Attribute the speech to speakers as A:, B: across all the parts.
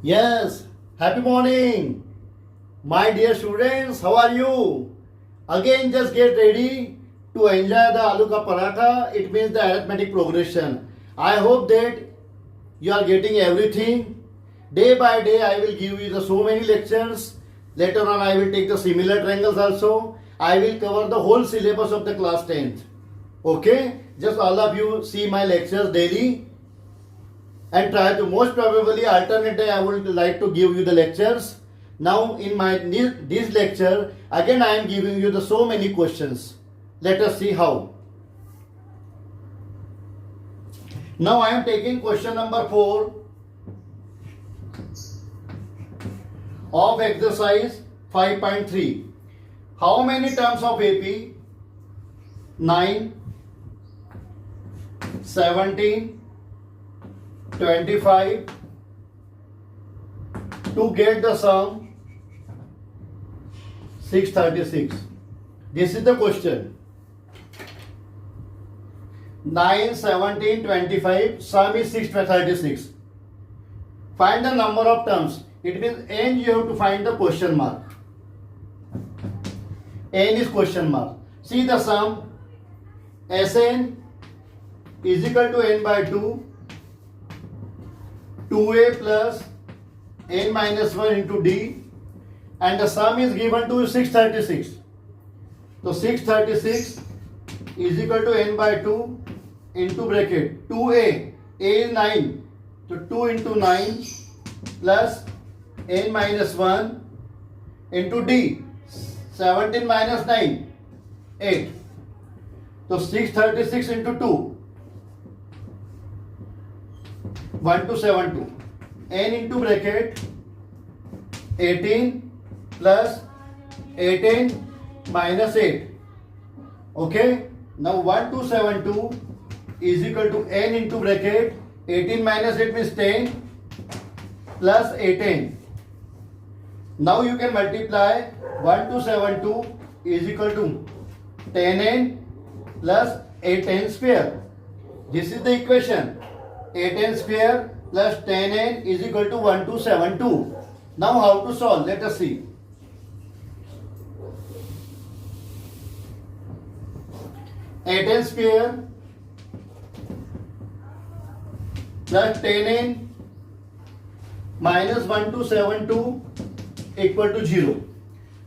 A: Yes, happy morning, my dear students. How are you? Again, just get ready to enjoy the aloo ka paratha. It means the arithmetic progression. I hope that you are getting everything. Day by day, I will give you the so many lectures. Later on, I will take the similar triangles also. I will cover the whole syllabus of the class 10th. Okay? Just all of you see my lectures daily and try to most probably alternate day I would like to give you the lectures. Now in my this lecture again I am giving you the so many questions. Let us see how. Now I am taking question number 4 of exercise 5.3. How many terms of AP? 9, 17, 25. To get the sum 636. This is the question. 9, 17, 25. Sum is 636. Find the number of terms. It means n you have to find the question mark. N is question mark. See the sum. Sn is equal to n by 2. 2a plus n minus 1 into d, and the sum is given to 636. So 636 is equal to n by 2 into bracket 2a is 9, so 2 into 9 plus n minus 1 into d, 17 minus 9, 8. So 636 into 2, 1272. N into bracket 18 plus 18 minus 8. Okay. Now 1272 is equal to n into bracket 18 minus 8 means 10 plus 18. Now you can multiply 1272 is equal to 10n plus 8n square. This is the equation. 8n square plus 10n is equal to 1272. Now how to solve? Let us see. 8n square plus 10n minus 1272 equal to 0.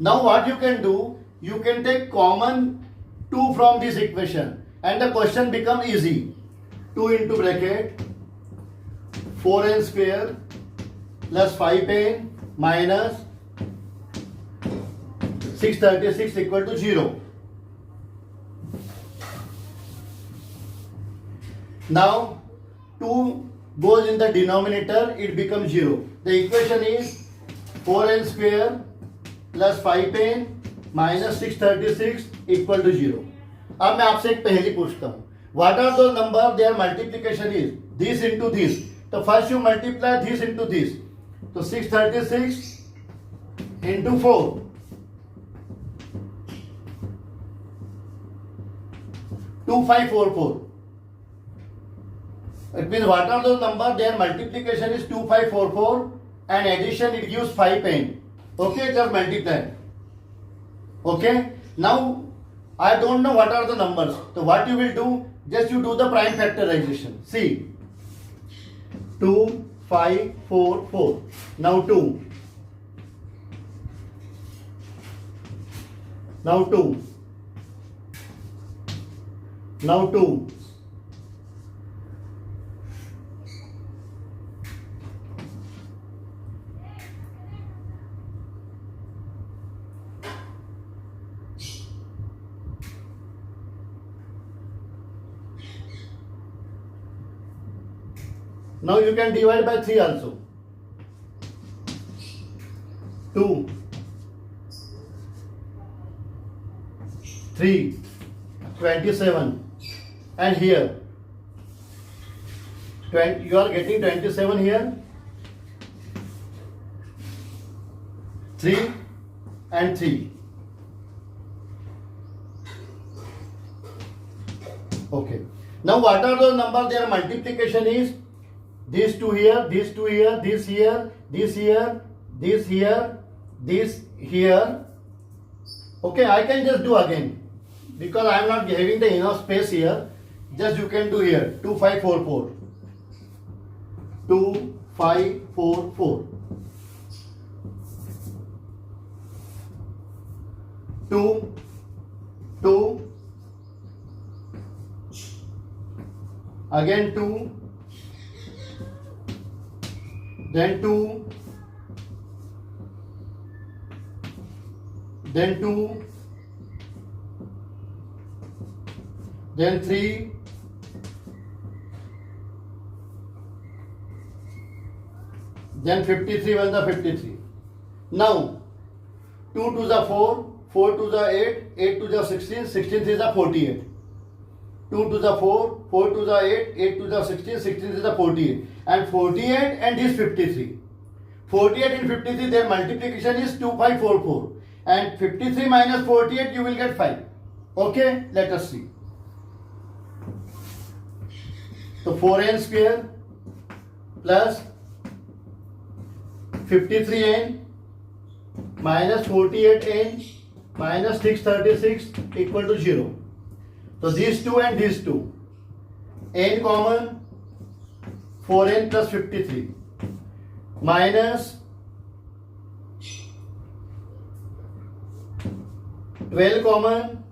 A: Now what you can do? You can take common 2 from this equation and the question become easy. 2 into bracket 4n square plus 5n minus 636 equal to 0. Now 2 goes in the denominator, it becomes 0. The equation is 4n square plus 5n minus 636 equal to 0. अब मैं आपसे एक पहेली पूछता हूँ. What are the number their multiplication is? This into this. So first you multiply this into this. So 636 into 4. 2544. It means what are the number their multiplication is 2544 and addition it gives 5n. Okay, just multiply. Okay. Now I don't know what are the numbers. So what you will do? Just you do the prime factorization. See. 2, 5, 4, 4. Now 2. Now 2. Now 2. Now you can divide by 3 also. 2, 3, 27, and here 20, you are getting 27 here, 3 and 3. Okay. Now what are the number their multiplication is these two here, these two here, this here, this here, this here, this here. Okay, I can just do again because I am not having the enough space here. Just you can do here 2544. 2544. 2, 2, again 2, then 2, then 2, then 3, then 53 1 the 53. Now 2 to the 4, 4 to the 8, 8 to the 16, 16 3 the 48. 2 to the 4, 4 to the 8, 8 to the 16, 16 to the 48. And 48 and this 53. 48 and 53, their multiplication is 2544. And 53 minus 48, you will get 5. Okay, let us see. So 4n square plus 53n minus 48n minus 636 equal to 0. So these two and these two. N common, 4n plus 53 minus 12 common,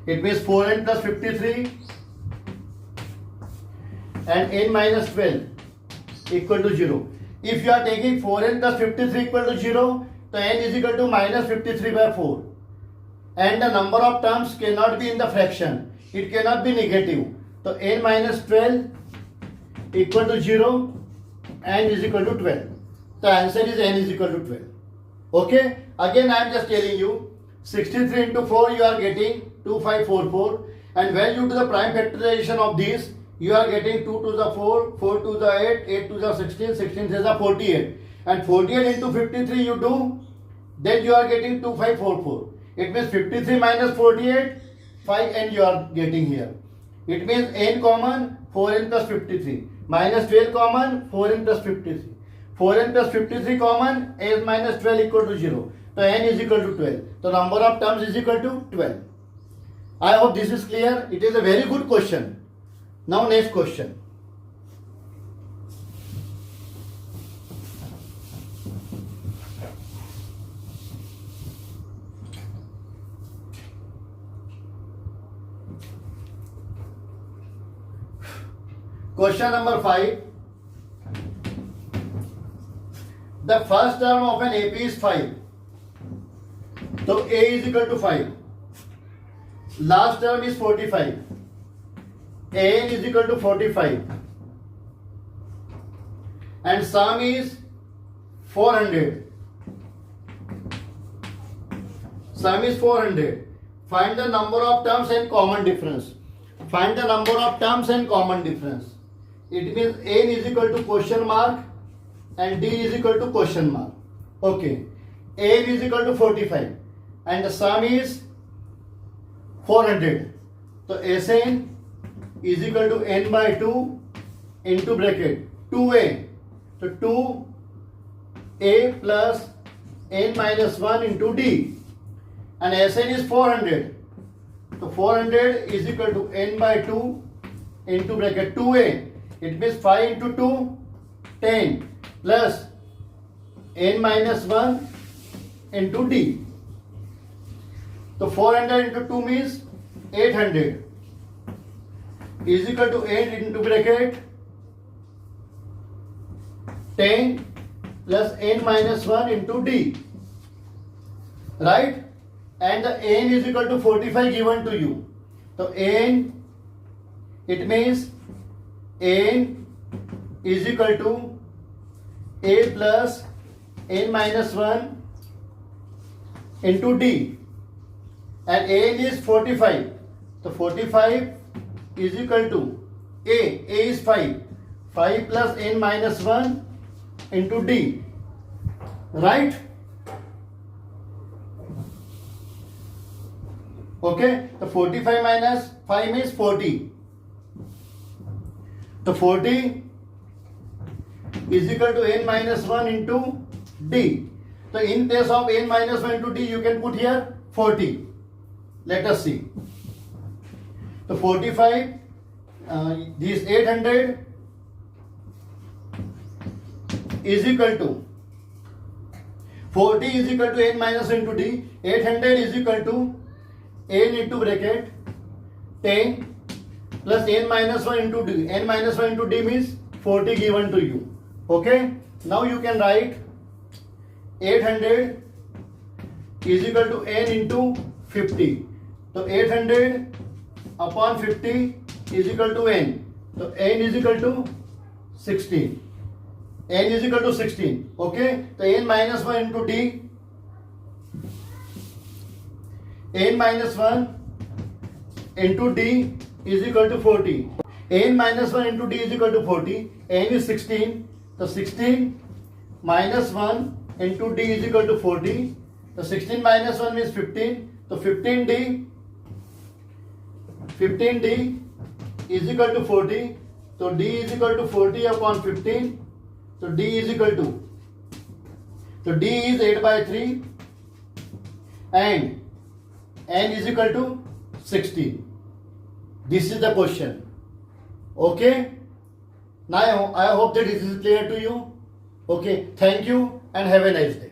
A: it means 4n plus 53 and n minus 12 equal to 0. If you are taking 4n plus 53 equal to 0, then n is equal to minus 53 by 4. And the number of terms cannot be in the fraction. It cannot be negative. So n minus 12 equal to 0, n is equal to 12. The answer is n is equal to 12. Okay? Again I am just telling you, 63 into 4 you are getting 2544, and when you do the prime factorization of this, you are getting 2 to the 4, 4 to the 8, 8 to the 16, 16 to the 48. And 48 into 53 you do, then you are getting 2544. It means 53 minus 48, 5n you are getting here. It means n common, 4n plus 53. Minus 12 common, 4n plus 53. 4n plus 53 common, n minus 12 equal to 0. So n is equal to 12. The number of terms is equal to 12. I hope this is clear. It is a very good question. Now next question. Question number 5. The first term of an AP is 5. So A is equal to 5. Last term is 45. An is equal to 45. And sum is 400. Sum is 400. Find the number of terms and common difference. Find the number of terms and common difference. It means n is equal to question mark and d is equal to question mark. Okay. n is equal to 45 and the sum is 400. So Sn is equal to n by 2 into bracket 2a. So 2a plus n minus 1 into d. And Sn is 400. So 400 is equal to n by 2 into bracket 2a. It means 5 into 2, 10 plus n minus 1 into d. So 400 into 2 means 800 is equal to 8 into bracket 10 plus n minus 1 into d. Right? And the n is equal to 45 given to you. So n, it means n is equal to a plus n minus 1 into d. And n is 45. So 45 is equal to a is 5. 5 plus n minus 1 into d. Right? Okay, so 45 minus 5 means 40. So 40 is equal to n minus 1 into d. So in place of n minus 1 into d, you can put here 40. Let us see. So 45, this 800 is equal to 40 is equal to n minus 1 into d. 800 is equal to n into bracket 10 plus n minus 1 into d. N minus 1 into d means 40 given to you. Okay, now you can write 800 is equal to n into 50. So 800 upon 50 is equal to n. So n is equal to 16. N is equal to 16. Okay, so n minus 1 into d, n minus 1 into d is equal to 40. N minus 1 into d is equal to 40. N is 16. So 16 minus 1 into d is equal to 40. So 16 minus 1 means 15. So 15d is equal to 40. So d is equal to 40 upon 15. So d is equal to, so d is 8 by 3 and n is equal to 16. This is the question. Okay. Now I hope that this is clear to you. Okay. Thank you and have a nice day.